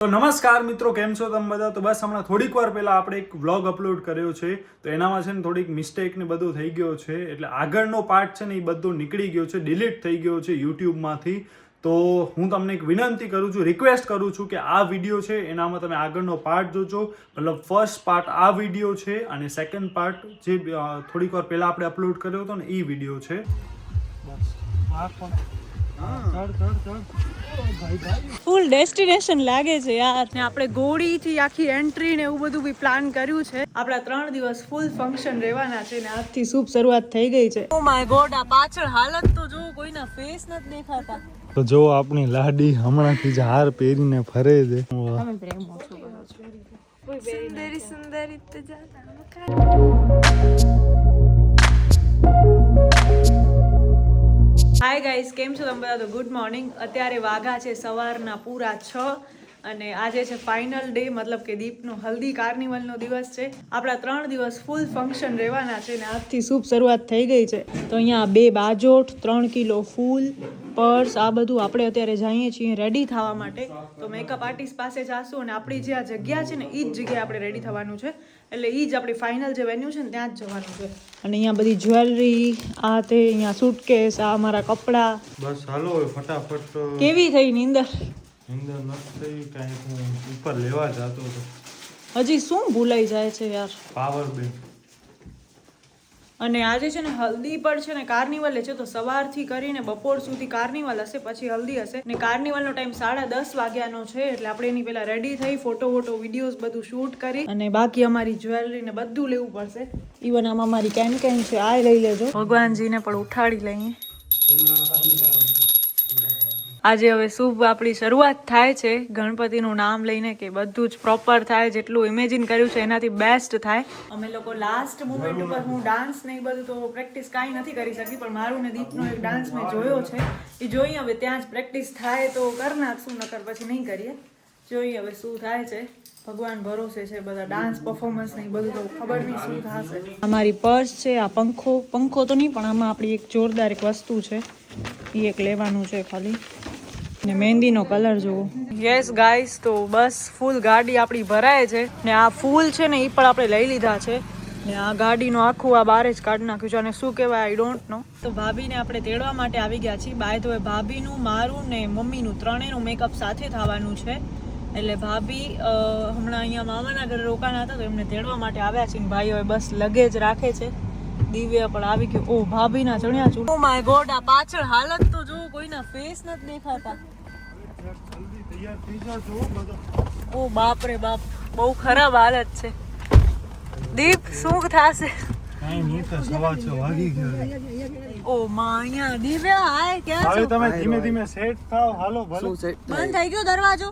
તો નમસ્કાર મિત્રો, કેમ છો તમે બધા? તો બસ હમણાં થોડીક વાર પહેલા આપણે એક વ્લોગ અપલોડ કર્યો છે, તો એનામાં છે ને થોડીક મિસ્ટેક ને બધું થઈ ગયો છે, એટલે આગળનો પાર્ટ છે ને એ બધું નીકળી ગયો છે, ડિલીટ થઈ ગયો છે યુટ્યુબમાંથી. તો હું તમને એક વિનંતી કરું છું, રિક્વેસ્ટ કરું છું કે આ વિડીયો છે એનામાં તમે આગળનો પાર્ટ જોજો. મતલબ ફર્સ્ટ પાર્ટ આ વિડીયો છે અને સેકન્ડ પાર્ટ જે થોડીક વાર પહેલા આપણે અપલોડ કર્યો હતો ને એ વિડીયો છે. ફૂલ ડેસ્ટિનેશન લાગે છે યાર. ને આપણે ગોળી થી આખી એન્ટ્રી ને એવું બધું બી પ્લાન કર્યું છે. આપણા 3 દિવસ ફૂલ ફંક્શન રહેવાના છે ને આજથી શુભ શરૂઆત થઈ ગઈ છે. ઓ માય ગોડ, આ પાછળ હાલત તો જો, કોઈના ફેસ નથી દેખાતા. તો જો આપણી લાડી હમણાંથી જ હાર પહેરીને ફરે છે. તમે પ્રેમ ઓછો કરો છો. સુંદરી સુંદરી તો જાતા. હાય ગાઈસ, કેમ છો તમે બધા? તો ગુડ મોર્નિંગ. અત્યારે વાઘા છે સવારના પૂરા 6 અને આજે છે ફાઇનલ ડે, મતલબ કે દીપનો હલ્દી કાર્નિવલનો દિવસ છે. આપણા 3 દિવસ ફૂલ ફંક્શન રહેવાના છે ને આજથી શુભ શરૂઆત થઈ ગઈ છે. તો અહીંયા 2 બાજોટ, 3 કિલો ફૂલ, પર્સ, આ બધું આપણે અત્યારે જઈએ છીએ રેડી થવા માટે. તો મેકઅપ આર્ટિસ્ટ પાસે જાશું અને આપણી જે આ જગ્યા છે ને એ જ જગ્યાએ આપણે રેડી થવાનું છે. એટલે એ જ આપણી ફાઇનલ જે વેન્યુ છે ને ત્યાં જ જવાનું છે. અને અહીંયા બધી જ્વેલરી, આ તે, અહીંયા સુટકેસ, આ અમારા કપડાં. બસ હાલો ફટાફટ. કેવી થઈ નીંદર? નીંદર નથી, કાંઈ હું ઉપર લેવા જતો હતો. હજી શું ભૂલાઈ જાય છે યાર. Power bank. અને આજે છે ને હલ્દી પણ છે ને કાર્નિવલ છે, તો સવારથી કરીને બપોર સુધી કાર્નિવલ હશે, પછી હલ્દી હશે. ને કાર્નિવલનો ટાઈમ 10:30 વાગ્યાનો છે, એટલે આપણે એની પહેલા રેડી થઈ ફોટો વિડીયોઝ બધું શૂટ કરી અને બાકી અમારી જ્વેલરી ને બધું લેવું પડશે. ઇવન આમાં મારી કેન છે, આ લઈ લેજો. ભગવાનજીને પણ ઉઠાડી લઈએ. આજે હવે શુભ આપણી શરૂઆત થાય છે ગણપતિનું નામ લઈને, કે બધું જ પ્રોપર થાય, જેટલું ઇમેજિન કર્યું છે એનાથી બેસ્ટ થાય. અમે લોકો લાસ્ટ મોમેન્ટ ઉપર હું ડાન્સ ને એ બધું તો પ્રેક્ટિસ કાંઈ નથી કરી શકી, પણ મારું ને દીપનો એક ડાન્સ મેં જોયો છે, એ જોઈએ હવે ત્યાં જ પ્રેક્ટિસ થાય તો કરી નાખશું, નકર પછી નહીં કરીએ. જોઈએ હવે શું થાય છે, ભગવાન ભરોસે છે. બધા ડાન્સ પરફોર્મન્સ ને એ બધું તો ખબર નહીં શું થશે. અમારી પર્સ છે, આ પંખો તો નહીં, પણ આમાં આપણી એક જોરદાર એક વસ્તુ છે, એ એક લેવાનું છે ખાલી. ને મહેંદીનો કલર જુઓ. યસ ગાઈસ, તો બસ ફૂલ ગાડી આપણી ભરાય છે ને આ ફૂલ છે ને એ પણ આપણે લઈ લીધા છે ને આ ગાડીનું આખું આ બારે જ કાઢી નાખ્યું છે. અને શું કહેવાય, આઈ ડોન્ટ નો. તો ભાભીને આપણે તેડવા માટે આવી ગયા છીએ. બાય તો ભાભીનું, મારું ને મમ્મીનું ત્રણેયનું મેકઅપ સાથે થવાનું છે. એટલે ભાભી હમણાં અહીંયા મામાના ઘરે રોકાણા હતા, તો એમને તેડવા માટે આવ્યા છે. ભાઈઓ બસ લગેજ રાખે છે. દિવ્ય પણ આવી ગયો. ઓ ભાભીના ચણ્યા ચૂડ. ઓ માય ગોડ, આ પાછળ હાલત તો જો, કોઈના ફેસ નથી દેખાતા. ઓ બાપ રે બાપ, બહુ ખરાબ હાલત છે. દીપ, શું થશે? કાંઈ નહીં, તો 6:15 વાગી ગયો. ઓ માં, અહીંયા દિવ્ય હાય, ક્યાં છો? હવે તમે ધીમે ધીમે સેટ થાવ. હાલો ભલે. બંધ થઈ ગયો દરવાજો.